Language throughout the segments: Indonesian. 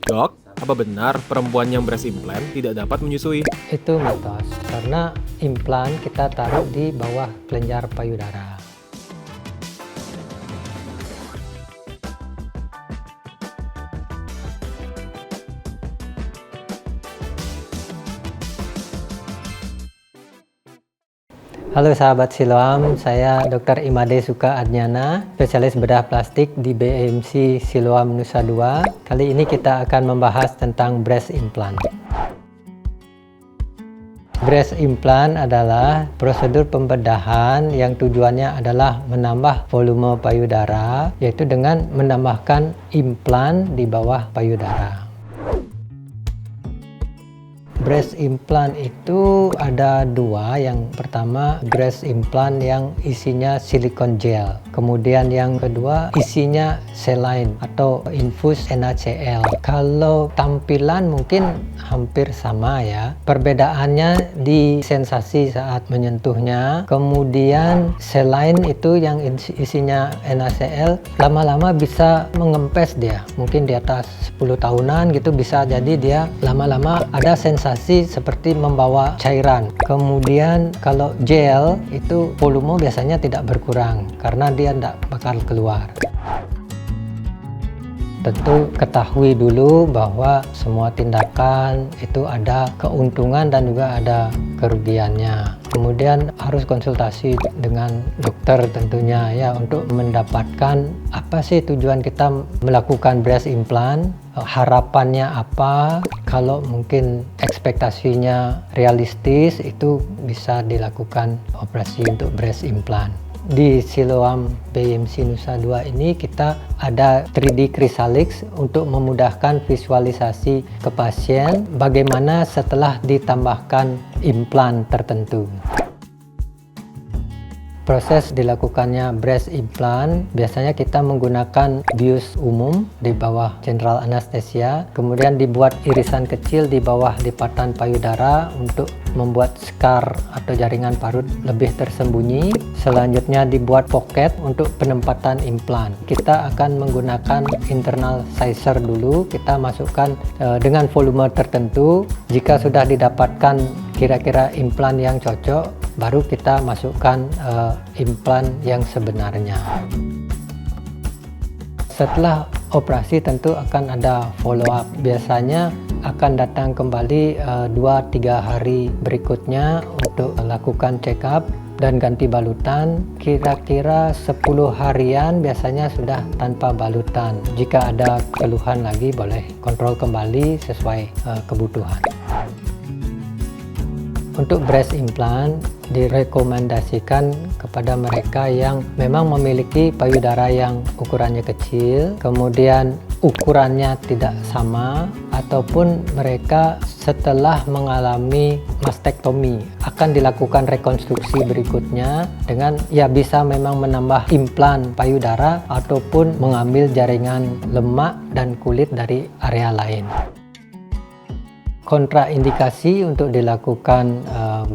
Dok, apa benar perempuan yang breast implant tidak dapat menyusui? Itu mitos, karena implan kita taruh di bawah kelenjar payudara. Halo sahabat Siloam, saya Dr. Imade Suka Adnyana, spesialis bedah plastik di BMC Siloam Nusa Dua. Kali ini kita akan membahas tentang breast implant. Breast implant adalah prosedur pembedahan yang tujuannya adalah menambah volume payudara, yaitu dengan menambahkan implan di bawah payudara. Breast implant itu ada dua. Yang pertama, breast implant yang isinya silikon gel. Kemudian yang kedua, isinya saline atau infus NaCl. Kalau tampilan mungkin hampir sama ya. Perbedaannya di sensasi saat menyentuhnya. Kemudian saline itu yang isinya NaCl lama-lama bisa mengempes dia. Mungkin di atas 10 tahunan gitu bisa jadi dia lama-lama ada sensasi seperti membawa cairan. Kemudian kalau gel itu volume biasanya tidak berkurang karena dia tidak bakal keluar. Tentu ketahui dulu bahwa semua tindakan itu ada keuntungan dan juga ada kerugiannya. Kemudian harus konsultasi dengan dokter tentunya ya untuk mendapatkan apa sih tujuan kita melakukan breast implant, harapannya apa. Kalau mungkin ekspektasinya realistis, itu bisa dilakukan operasi untuk breast implant. Di Siloam BMC Nusa Dua ini kita ada 3D Chrysalix untuk memudahkan visualisasi ke pasien bagaimana setelah ditambahkan implan tertentu. Proses dilakukannya breast implant biasanya kita menggunakan bius umum di bawah general anesthesia, kemudian dibuat irisan kecil di bawah lipatan payudara untuk membuat scar atau jaringan parut lebih tersembunyi. Selanjutnya dibuat pocket untuk penempatan implan. Kita akan menggunakan internal sizer dulu, kita masukkan dengan volume tertentu. Jika sudah didapatkan kira-kira implan yang cocok, baru kita masukkan implan yang sebenarnya. Setelah operasi tentu akan ada follow up. Biasanya akan datang kembali 2-3 hari berikutnya untuk lakukan check up dan ganti balutan. Kira-kira 10 harian biasanya sudah tanpa balutan. Jika ada keluhan lagi boleh kontrol kembali sesuai kebutuhan. Untuk breast implant direkomendasikan kepada mereka yang memang memiliki payudara yang ukurannya kecil, kemudian ukurannya tidak sama, ataupun mereka setelah mengalami mastektomi akan dilakukan rekonstruksi berikutnya dengan ya bisa memang menambah implan payudara ataupun mengambil jaringan lemak dan kulit dari area lain. Kontraindikasi untuk dilakukan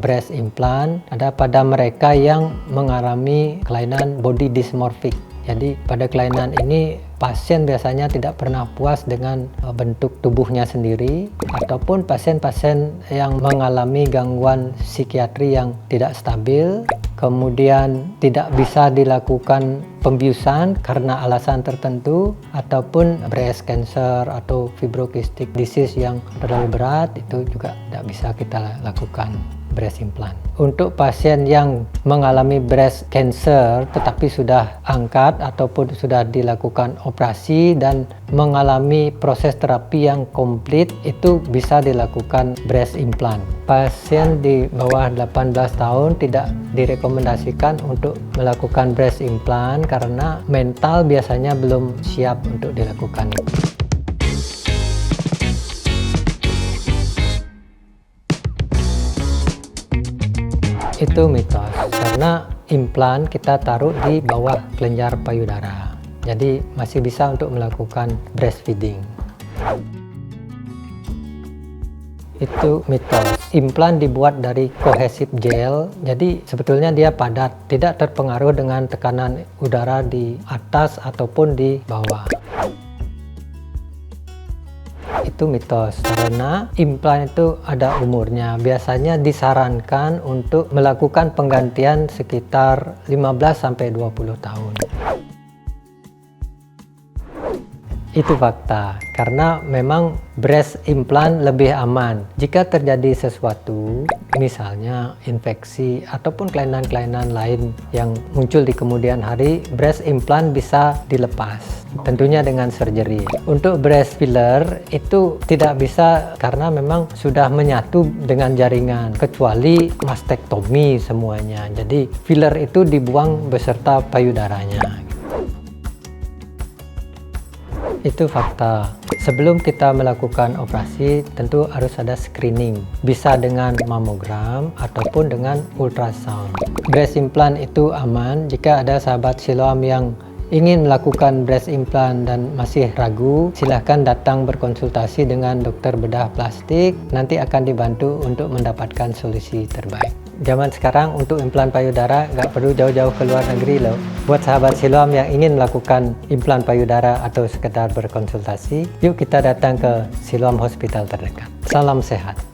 breast implant ada pada mereka yang mengalami kelainan body dysmorphic. Jadi pada kelainan ini pasien biasanya tidak pernah puas dengan bentuk tubuhnya sendiri, ataupun pasien-pasien yang mengalami gangguan psikiatri yang tidak stabil, kemudian tidak bisa dilakukan pembiusan karena alasan tertentu, ataupun breast cancer atau fibrokistic disease yang terlalu berat, itu juga tidak bisa kita lakukan breast implant. Untuk pasien yang mengalami breast cancer tetapi sudah angkat ataupun sudah dilakukan operasi dan mengalami proses terapi yang komplit, itu bisa dilakukan breast implant. Pasien di bawah 18 tahun tidak direkomendasikan untuk melakukan breast implant karena mental biasanya belum siap untuk dilakukan itu. Itu mitos, karena implan kita taruh di bawah kelenjar payudara, jadi masih bisa untuk melakukan breastfeeding. Itu mitos. Implan dibuat dari kohesif gel, jadi sebetulnya dia padat, tidak terpengaruh dengan tekanan udara di atas ataupun di bawah. Itu mitos karena implan itu ada umurnya. Biasanya disarankan untuk melakukan penggantian sekitar 15-20 tahun. Itu fakta, karena memang breast implant lebih aman. Jika terjadi sesuatu, misalnya infeksi ataupun kelainan-kelainan lain yang muncul di kemudian hari, breast implant bisa dilepas, tentunya dengan surgery. Untuk breast filler itu tidak bisa karena memang sudah menyatu dengan jaringan, kecuali mastektomi semuanya. Jadi filler itu dibuang beserta payudaranya. Itu fakta. Sebelum kita melakukan operasi, tentu harus ada screening. Bisa dengan mamogram ataupun dengan ultrasound. Breast implant itu aman. Jika ada sahabat Siloam yang ingin melakukan breast implant dan masih ragu, silahkan datang berkonsultasi dengan dokter bedah plastik. Nanti akan dibantu untuk mendapatkan solusi terbaik. Zaman sekarang untuk implan payudara nggak perlu jauh-jauh ke luar negeri loh. Buat sahabat Siloam yang ingin melakukan implan payudara atau sekedar berkonsultasi, yuk kita datang ke Siloam Hospital terdekat. Salam sehat.